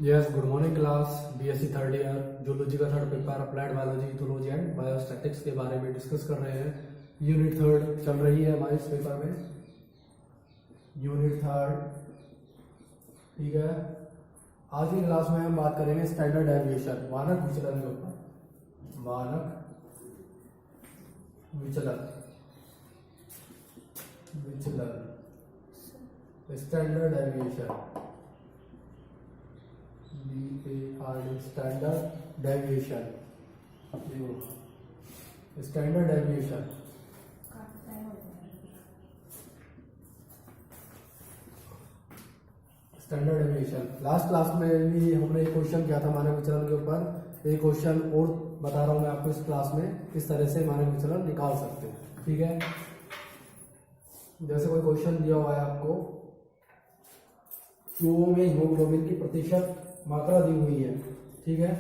Yes, good morning class. BSc third year zoology का third paper applied biology, ethology and biostatistics के बारे में discuss कर रहे हैं। यूनिट थर्ड चल रही है हमारे इस पेपर में, यूनिट थर्ड। ठीक है, आज की क्लास में हम बात करेंगे स्टैंडर्ड डेविएशन, मानक विचलन के ऊपर। मानक विचलन, standard deviation, standard deviation, standard deviation. Standard deviation last class में भी हमने एक क्वेश्चन किया था मानक विचलन के ऊपर। एक क्वेश्चन और बता रहा हूं मैं आपको इस क्लास में, किस तरह से मानक विचलन निकाल सकते हैं। ठीक है, जैसे कोई क्वेश्चन दिया हुआ है आपको, क्यूओ में हीमोग्लोबिन की प्रतिशत मात्रा दी हुई है। ठीक है,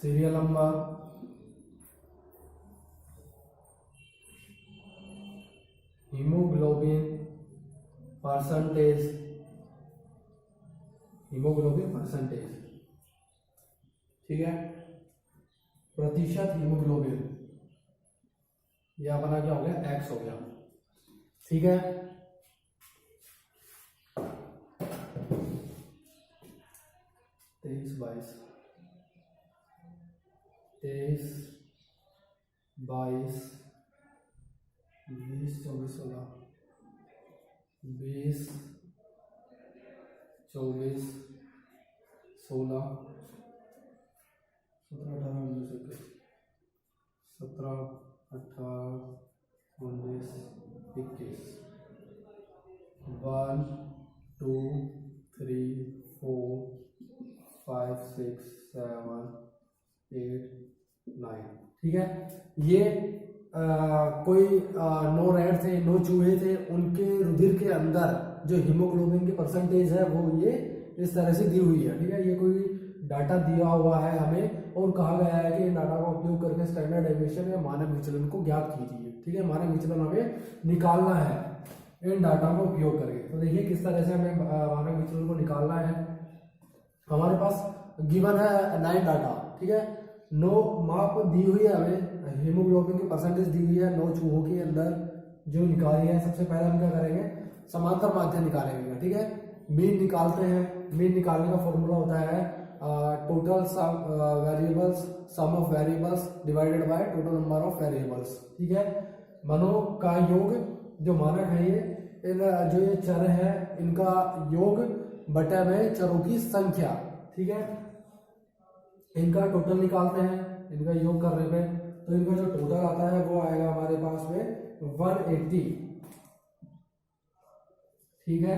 serial number, haemoglobin percentage, haemoglobin percentage. ठीक है, प्रतिशत हीमोग्लोबिन, यह अपना क्या हो गया, एक्स हो गया। ठीक है, तेईस 22 20 24 16 20 24 16 17 18 19 21 1 2 3 4 5 6 7 8 9। ठीक है, ये कोई 9 रैट थे, 9 चूहे थे, उनके रुधिर के अंदर जो हीमोग्लोबिन की परसेंटेज है वो ये इस तरह से दी हुई है। ठीक है, ये कोई डाटा दिया हुआ है हमें और कहा गया है कि इन डाटा का उपयोग करके स्टैंडर्ड डेविएशन या मानक विचलन को ज्ञात कीजिए। ठीक है, मानक विचलन हमें निकालना है इन डाटा का उपयोग करके। तो देखिए किस तरह से हमें मानक विचलन को निकालना है। हमारे पास गिवन है 9 डाटा। ठीक है, 9 माप दी हुई है हमें, हीमोग्लोबिन की परसेंटेज दी हुई है 9 चूहों के अंदर जो निकाली है। सबसे पहले हम क्या करेंगे, समांतर माध्य निकालेंगे। ठीक है, मीन निकालते हैं। मीन निकालने का फॉर्मूला होता है total variables, sum of variables divided by total number of variables. ठीक है, मानों का योग, जो मानक है ये, इन जो ये चर है इनका योग बटे में चरों की संख्या। ठीक है, इनका टोटल निकालते हैं, इनका योग करने पे तो इनका जो टोटल आता है वो आएगा हमारे पास में 180। ठीक है,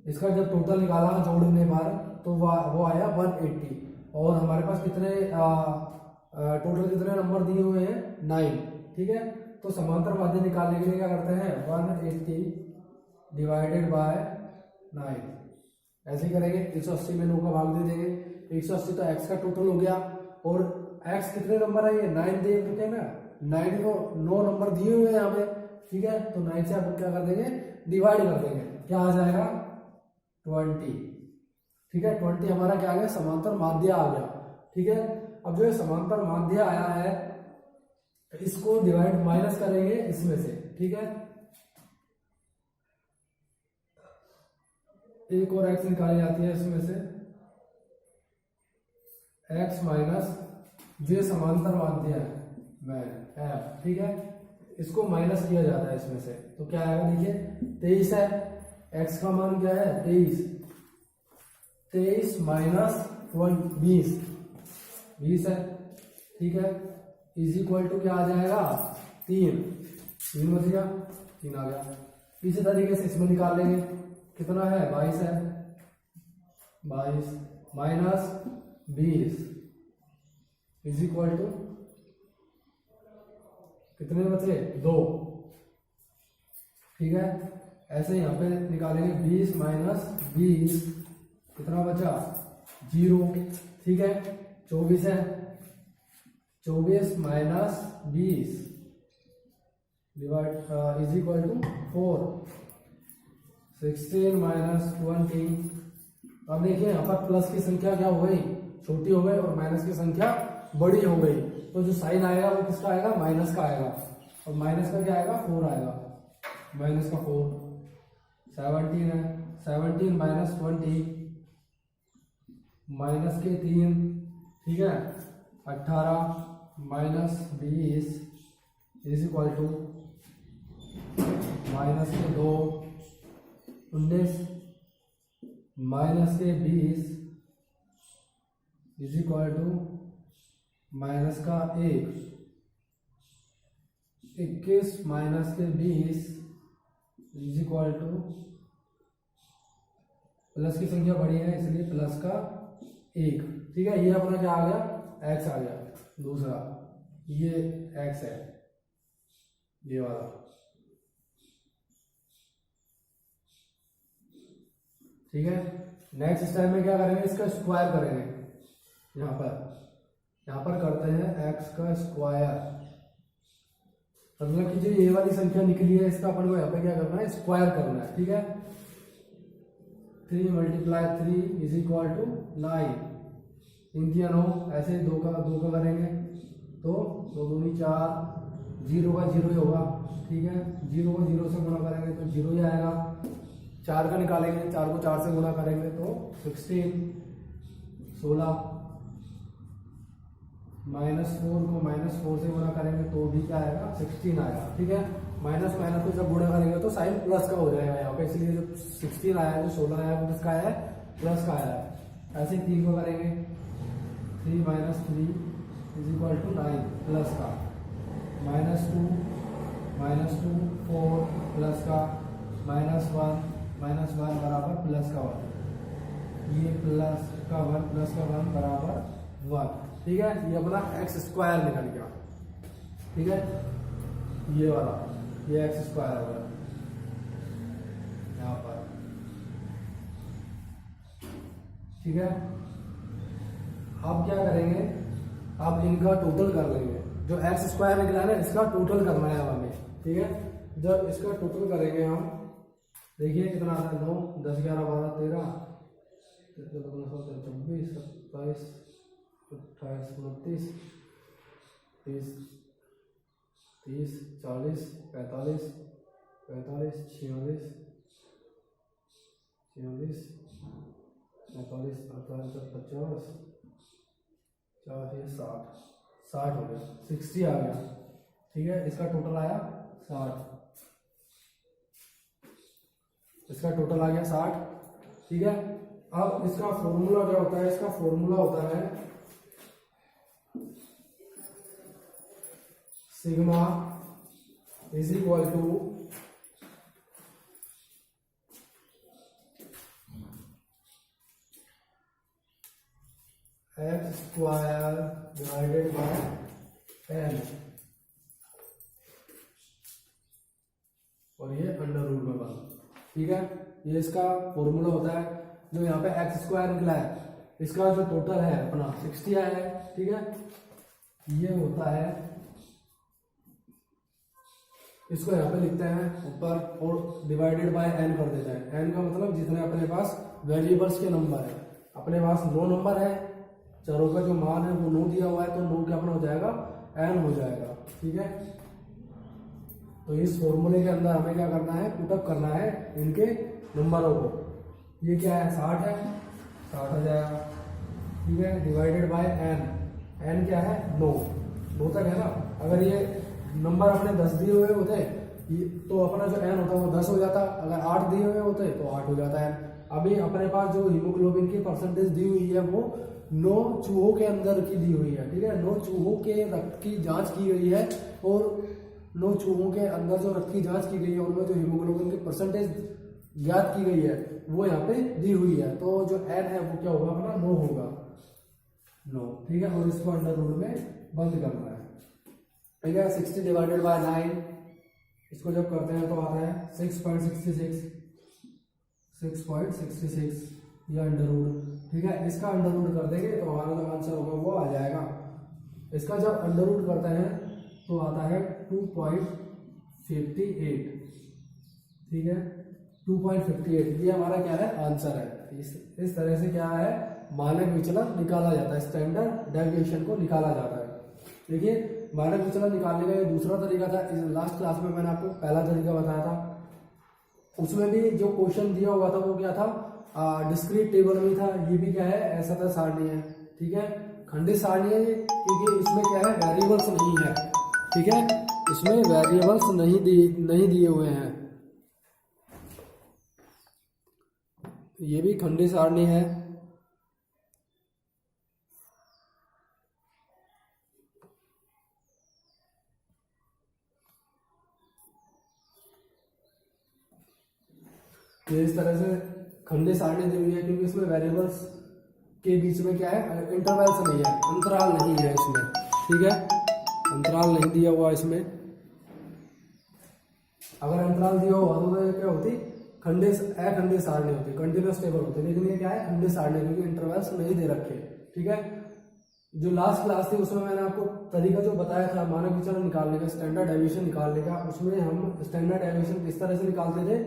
इसका जब टोटल निकाला जोड़ने पर तो वो आया 180। और हमारे पास कितने टोटल कितने नंबर दिए हुए हैं, 9। ठीक है, तो समांतर माध्य निकालने के लिए क्या करते हैं, 180 डिवाइडेड बाय 9। ऐसे करेंगे, 180 में 9 का भाग दे देंगे। 180 तो x का टोटल हो गया, और x कितने नंबर है, ये 9 दे रखे हैं ना, 9 को 9 नंबर दिए हुए हैं हमें। ठीक है, तो 9 से आप क्या कर देंगे, डिवाइड कर देंगे, क्या आ जाएगा 20। ठीक है, 20 हमारा क्या आ गया, समांतर माध्य आ गया। ठीक है, अब जो ये समांतर माध्य आया है इसको डिवाइड माइनस करेंगे इसमें से। ठीक है, एक और x निकाली जाती है इसमें से, x माइनस जो समांतर माध्य है में f। ठीक है, इसको माइनस किया जाता है इसमें से, तो क्या आएगा, देखिए 23 है, x का मान क्या है 23 माइनस 20 है। ठीक है, इज इक्वल टू क्या आ जाएगा, 3 बच गया, 3 आ गया। इसी तरीके से इसमें निकाल लेंगे, कितना है 22 है, 22 माइनस 20 इज इक्वल टू कितने बचे, 2। ठीक है, ऐसे यहाँ पे निकालेंगे 20 माइनस 20 कितना बचा, 0। ठीक है, 24 है, 24 minus 20 divide is equal to 4। 16 minus 20। अब देखिए यहाँ पर प्लस की संख्या क्या हो गई, छोटी हो गई, और माइनस की संख्या बड़ी हो गई, तो जो साइन आएगा वो किसका आएगा, माइनस का आएगा। और माइनस का क्या आएगा, 4 आएगा, माइनस का 4। 17 है, 17 माइनस 20 माइनस के 3, ठीक है। 18 minus 20 is equal to minus के 2। 19 माइनस के 20 इज इक्वल टू माइनस का 1। 21 माइनस के 20 इज इक्वल टू, प्लस की संख्या बड़ी है इसलिए प्लस का 1, ठीक है। ये अपना क्या आ गया, x आ गया। दूसरा ये x है, ये वाला, ठीक है। नेक्स्ट स्टेप में क्या करेंगे, इसका स्क्वायर करेंगे। यहाँ पर करते हैं x का स्क्वायर, मतलब कि जो ये वाली संख्या निकली है इसका अपन को यहाँ पे क्या करना है, स्क्वायर करना है, ठीक है। 3 × 3 इज इक्वल टू 9। इनकी नो ऐसे दो का करेंगे तो 2 दूनी 4, 0 का 0 ही होगा, ठीक है। 0 को 0 से गुणा करेंगे तो 0 ही आएगा। 4 का निकालेंगे, 4 को 4 से गुणा करेंगे तो 16। 16 माइनस 4 को माइनस 4 से गुणा करेंगे तो भी क्या आएगा, 16 आएगा, ठीक है। माइनस माइनस को जब गुणा करेंगे तो साइन प्लस का हो जाएगा यहाँ पे, इसलिए जो 16 आया है, जो 16 आया है वो किसका आया है, प्लस का आया है। ऐसे 3 को करेंगे, 3 minus 3 is equal to 9 plus का, -2 -2 4 प्लस का, -1 बराबर प्लस का 1। ये प्लस का 1 प्लस का 1 बराबर 1, ठीक है। ये अपना एक्स स्क्वायर निकल गया, ठीक है। ये वाला ये एक्स स्क्वायर हो गया यहाँ पर, ठीक है। अब क्या करेंगे, अब इनका टोटल कर लेंगे। जो एक्स स्क्वायर निकला है ना, इसका टोटल करना है हमें, ठीक है। जब इसका टोटल करेंगे हम, देखिए कितना आता है, 9 10 11 12 13 24 27 28 29 30 30 40 45 45 46 46 45 48 50 40 60 हो गया, 60 आ गया, ठीक है। इसका टोटल आया 60, इसका टोटल आ गया 60, ठीक है। अब इसका फॉर्मूला क्या होता है, इसका फॉर्मूला होता है sigma is equal to x square divided by n, और ये अंडर रूट में बन, ठीक है। ये इसका फॉर्मूला होता है। जो यहाँ पे एक्स स्क्वायर निकला है, इसका जो टोटल है अपना 60 आया है, ठीक है। ये होता है, इसको यहाँ पे लिखते हैं ऊपर और डिवाइडेड बाय एन कर देते हैं। एन का मतलब जितने अपने पास वेरिएबल्स के नंबर है, अपने पास 9 नंबर है, चरों का जो मान है वो 9 दिया हुआ है, तो 9 क्या अपना हो जाएगा, एन हो जाएगा, ठीक है। तो इस फॉर्मूले के अंदर हमें क्या करना है, पुटअप करना है इनके नंबरों को। ये क्या है, 60 है, 60 हो जाएगा, ठीक है। डिवाइडेड बाय एन, एन क्या है, 9 तक है ना। अगर ये नंबर अपने 10 दिए हुए होते तो अपना जो एन होता है वो 10 हो जाता। अगर 8 दिए हुए होते तो 8 हो जाता है। अभी अपने पास जो हीमोग्लोबिन की परसेंटेज दी हुई है वो 9 चूहों के अंदर की दी हुई है, ठीक है। 9 चूहों के रक्त की जांच की गई है, और 9 चूहों के अंदर जो रक्त की जांच की गई है उनमें जो हीमोग्लोबिन की परसेंटेज ज्ञात की गई है वो यहाँ पे दी हुई है। तो जो एन है वो क्या होगा, अपना 9 होगा, 9, ठीक है। और इसको अंडर रूट में बंद करना है, ठीक है। 60 डिवाइडेड बाय 9, इसको जब करते हैं तो आता है 6.66, 6.66, ये अंडर रूट, ठीक है। इसका अंडर रूट कर देंगे तो हमारा जो आंसर होगा वो आ जाएगा। इसका जब अंडर रूट करते हैं तो आता है 2.58, ठीक है। 2.58, ये हमारा क्या है आंसर है। इस तरह से क्या है मानक विचलन निकाला जाता है, स्टैंडर्ड डेविएशन को निकाला जाता है। देखिए मानक विचलन निकालने का ये दूसरा तरीका था। इस लास्ट क्लास में मैंने आपको पहला तरीका बताया था, उसमें भी जो क्वेश्चन दिया हुआ था वो क्या था, डिस्क्रीट टेबल में था। ये भी क्या है असतत सारणी है, ठीक है, खंडित सारणी है, क्योंकि इसमें क्या है वेरिएबल्स नहीं है, ठीक है, इसमें वेरिएबल्स नहीं दिए हुए हैं। ये भी खंडित सारणी है। ये इस तरह से खंडित सारणी दी हुई है, क्योंकि इसमें वेरिएबल्स के बीच में क्या है इंटरवल्स नहीं है, अंतराल नहीं है इसमें, ठीक है, अंतराल नहीं दिया हुआ इसमें। अगर अंतराल दिया हुआ तो क्या होती, अखंडित सारणी होती, कंटिन्यूअस टेबल होती, लेकिन ये क्या है खंडित सारणी, क्योंकि इंटरवल्स नहीं दे रखे, ठीक है। जो लास्ट क्लास थी उसमें मैंने आपको तरीका जो बताया था मानक विचलन निकालने का, स्टैंडर्ड डेविएशन निकालने का, उसमें हम स्टैंडर्ड डेविएशन किस तरह से निकालते थे,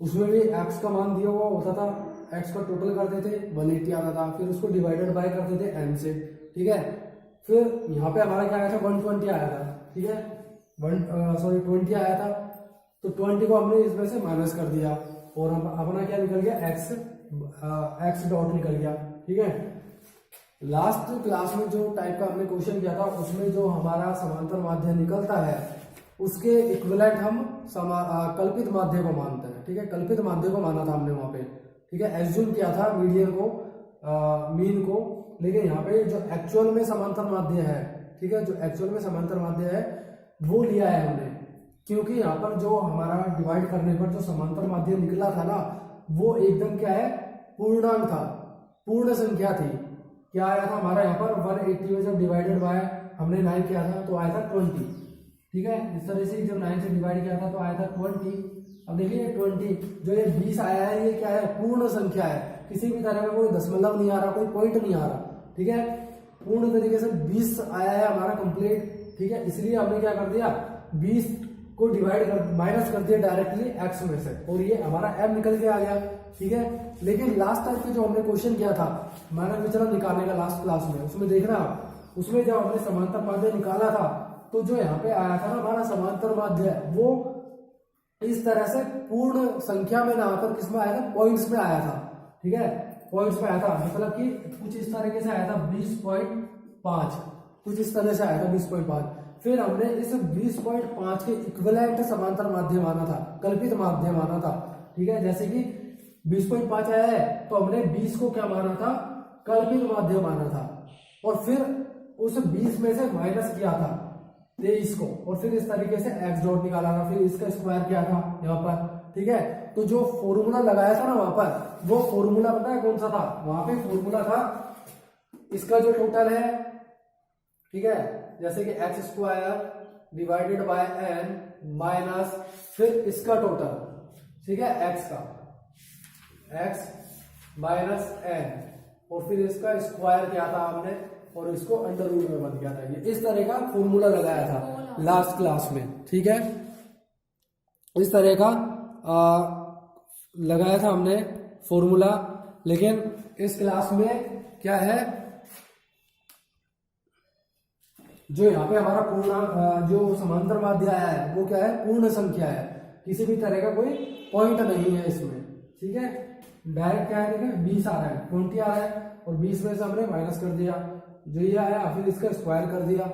उसमें भी x का मान दिया हुआ होता था, x का टोटल करते थे 180 आता था, फिर उसको डिवाइडेड बाय करते थे n से, ठीक है। फिर यहाँ पे हमारा क्या आया था 120 आया था, ठीक है, 20 आया था, तो 20 को हमने इसमें से माइनस कर दिया और हम अपना क्या निकल गया x डॉट निकल गया, ठीक है। लास्ट क्लास में जो टाइप का हमने क्वेश्चन किया था उसमें जो हमारा समांतर माध्य निकलता है उसके इक्विवेलेंट हम कल्पित माध्य को मानते हैं, ठीक है, कल्पित माध्य को माना था हमने वहां पे, ठीक है, एज्यूम किया था मीडियन को, मीन को, लेकिन यहाँ पे जो एक्चुअल में समांतर माध्य है, ठीक है, जो एक्चुअल में समांतर माध्य है वो लिया है हमने, क्योंकि यहाँ पर जो हमारा डिवाइड करने पर जो समांतर माध्य निकला था ना वो एकदम क्या है पूर्णांक था, पूर्ण संख्या थी। क्या आया था हमारा यहाँ पर 180 में जब डिवाइडेड बाय हमने 9 किया था तो आया था 20, ठीक है। इस तरह से जब 9 से डिवाइड किया था तो आया था 20। अब देखिए 20 जो ये 20 आया है ये क्या है पूर्ण संख्या है, किसी भी तरह का कोई दशमलव नहीं आ रहा, कोई पॉइंट नहीं आ रहा, ठीक है, पूर्ण तरीके से 20 आया है हमारा कंप्लीट, ठीक है। इसलिए हमने क्या कर दिया 20 को डिवाइड कर माइनस कर दिया डायरेक्टली x में से और ये हमारा m निकल के आ गया, ठीक है। लेकिन लास्ट टाइम पे जो हमने क्वेश्चन किया था मानक विचलन निकालने का लास्ट क्लास में, उसमें देखना उसमें जब हमने समांतर माध्य निकाला था तो जो यहाँ पे आया था ना हमारा समांतर माध्य वो इस तरह से पूर्ण संख्या में ना आकर किसमें आया था पॉइंट्स में आया था, ठीक है, पॉइंट्स में आया था, मतलब कि कुछ इस तरीके से आया था 20.5, कुछ इस तरह से आया था 20.5। फिर हमने इस 20.5 के इक्विवेलेंट समांतर माध्य माना था, कल्पित माध्य माना था, ठीक है। जैसे कि 20.5 आया है तो हमने 20 को क्या माना था कल्पित माध्य माना था और फिर उस 20 में से माइनस किया था 23 को और फिर इस तरीके से x डॉट निकाला था, फिर इसका स्क्वायर किया था यहाँ पर, ठीक है। तो जो फॉर्मूला लगाया था ना वहां पर वो फॉर्मूला पता है कौन सा था, वहां पे फॉर्मूला था इसका जो टोटल है, ठीक है, जैसे कि x square divided bye n minus फिर इसका टोटल, ठीक है, x का x माइनस n और फिर इसका स्क्वायर किया था हमने और इसको अंडर रूट में बन गया था। ये इस तरह का फॉर्मूला लगाया था लास्ट क्लास में, ठीक है, इस तरह का लगाया था हमने फॉर्मूला। लेकिन इस क्लास में क्या है जो यहाँ पे हमारा पूर्ण जो समांतर माध्य आया है वो क्या है पूर्ण संख्या है, किसी भी तरह का कोई पॉइंट नहीं है इसमें, ठीक है, डायरेक्ट क्या है देखिए 20 आ रहा है 20 आ रहा है और 20 में से हमने माइनस कर दिया जो ये आया फिर इसका स्क्वायर कर दिया,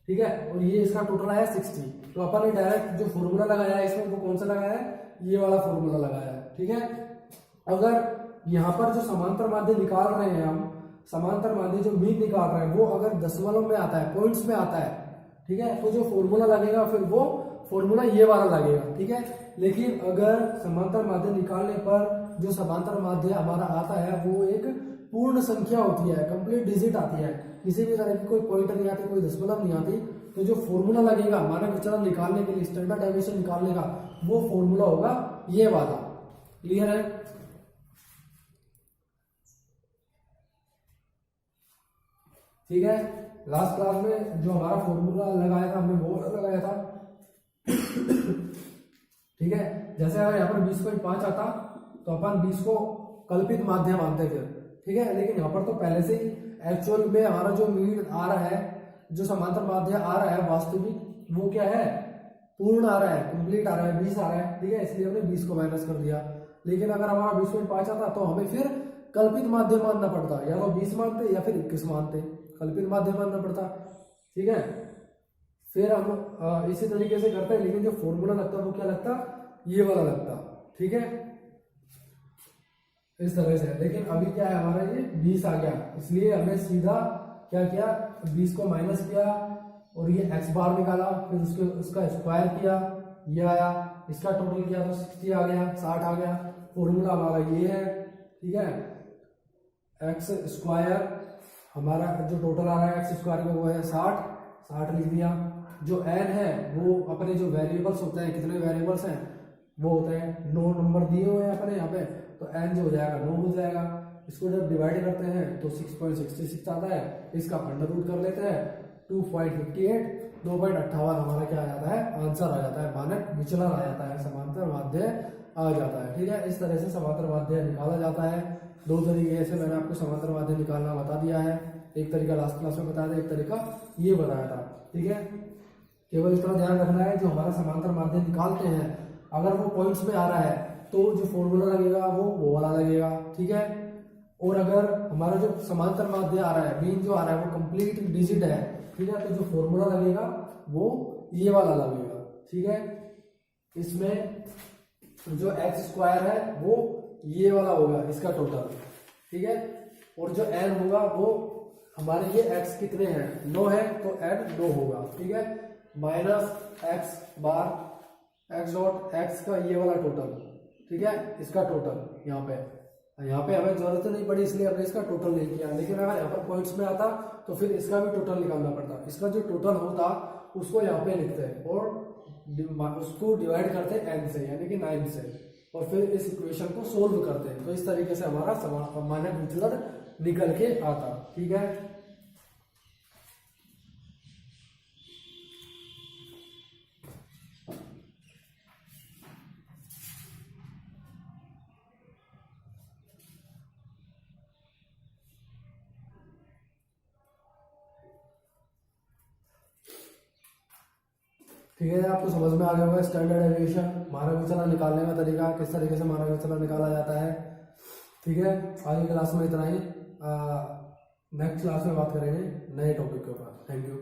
ठीक है, और ये इसका टोटल आया 60। तो अपन ने डायरेक्ट जो फॉर्मूला लगाया है इसमें वो कौन सा लगाया है, ये वाला फॉर्मूला लगाया है, ठीक है। अगर यहाँ पर जो समांतर माध्य निकाल रहे हैं हम, समांतर माध्य जो मीन निकाल रहे हैं वो अगर दशमलव में आता है पॉइंट्स में आता है, ठीक है, तो जो फॉर्मूला लगेगा फिर वो फॉर्मूला ये वाला लगेगा, ठीक है। लेकिन अगर समांतर माध्य निकालने पर जो समांतर माध्य हमारा आता है वो एक पूर्ण संख्या होती है, कंप्लीट डिजिट आती है, किसी भी तरह की कोई पॉइंट नहीं आती, कोई दशमलव नहीं आती, तो जो फॉर्मूला लगेगा मानक विचलन निकालने के लिए स्टैंडर्ड डेविएशन निकालने का वो फॉर्मूला होगा ये वाला। क्लियर है? ठीक है, लास्ट क्लास में जो हमारा फॉर्मूला लगाया था हमने वो लगाया था ठीक है। जैसे अगर यहाँ पर 20.5 आता तो अपन 20 को कल्पित माध्य मानते फिर, ठीक है। लेकिन यहाँ पर तो पहले से ही एक्चुअल में हमारा जो मीन आ रहा है, जो समांतर माध्य आ रहा है वास्तविक, वो क्या है, पूर्ण आ रहा है, कंप्लीट आ रहा है, 20 आ रहा है, ठीक है। इसलिए हमने 20 को माइनस कर दिया। लेकिन अगर हमारा 20.5 आता तो हमें फिर कल्पित माध्य मानना पड़ता, या तो 20 मानते या फिर 21 मानते, कल्पित माध्य मानना पड़ता, ठीक है। फिर हम इसी तरीके से करते हैं, लेकिन जो फॉर्मूला लगता वो क्या लगता, ये वाला लगता, ठीक है, इस तरह से। लेकिन अभी क्या है हमारा, ये 20 आ गया, इसलिए हमने सीधा क्या किया, 20 को माइनस किया और ये x बार निकाला, फिर उसका स्क्वायर किया, ये आया, इसका टोटल किया तो 60 आ गया, 60 आ गया। फॉर्मूला हमारा ये है, ठीक है। एक्स स्क्वायर हमारा जो टोटल आ रहा है एक्स स्क्वायर का वो है 60 लिख दिया। जो n है वो अपने जो वेरिएबल्स होते हैं, कितने वेरिएबल्स हैं वो होते हैं 9 नंबर दिए हुए हैं अपने यहाँ पे, तो n जो हो जाएगा 9 हो जाएगा। इसको जब डिवाइड करते हैं तो 6.66 आता है, इसका अंडर रूट कर लेते हैं 2.58, 2.58 हमारा क्या आ जाता है, आंसर आ जाता है, मानक विचलन आ जाता है, समांतर माध्य आ जाता है, ठीक है। इस तरह से समांतर माध्य निकाला जाता है। दो तरीके से मैंने आपको समांतर माध्य निकालना बता दिया है, एक तरीका लास्ट क्लास में बताया था, एक तरीका ये बताया था, ठीक है। केवल इतना ध्यान रखना है, जो हमारा समांतर माध्य निकालते हैं अगर वो पॉइंट्स में आ रहा है तो जो फॉर्मूला लगेगा वो वाला लगेगा, ठीक है। और अगर हमारा जो समांतर माध्य आ रहा है, मीन जो आ रहा है वो कंप्लीट डिजिट है, ठीक है, तो जो फॉर्मूला लगेगा वो ये वाला लगेगा, ठीक है। इसमें जो एक्स स्क्वायर है वो ये वाला होगा, इसका टोटल, ठीक है। और जो n होगा वो हमारे ये x कितने हैं, 9 है, तो n 9 होगा, ठीक है। माइनस एक्स बार एक्स डॉट एक्स का ये वाला टोटल, ठीक है, इसका टोटल यहाँ पे हमें जरूरत नहीं पड़ी इसलिए हमने इसका टोटल नहीं किया। लेकिन अगर यहाँ पर पॉइंट्स में आता तो फिर इसका भी टोटल निकालना पड़ता, इसका जो टोटल होता उसको यहाँ पे लिखते हैं और उसको डिवाइड करते हैं n से, यानी कि 9 से, और फिर इस इक्वेशन को सोल्व करते हैं। तो इस तरीके से हमारा मानक विचलन निकल के आता, ठीक है। ठीक है, आपको समझ में आ गया होगा स्टैंडर्ड डेविएशन, मानक विचलन निकालने का तरीका, किस तरीके से मानक विचलन निकाला जाता है, ठीक है। आगे क्लास में इतना ही, नेक्स्ट क्लास में बात करेंगे नए टॉपिक के ऊपर। Thank you.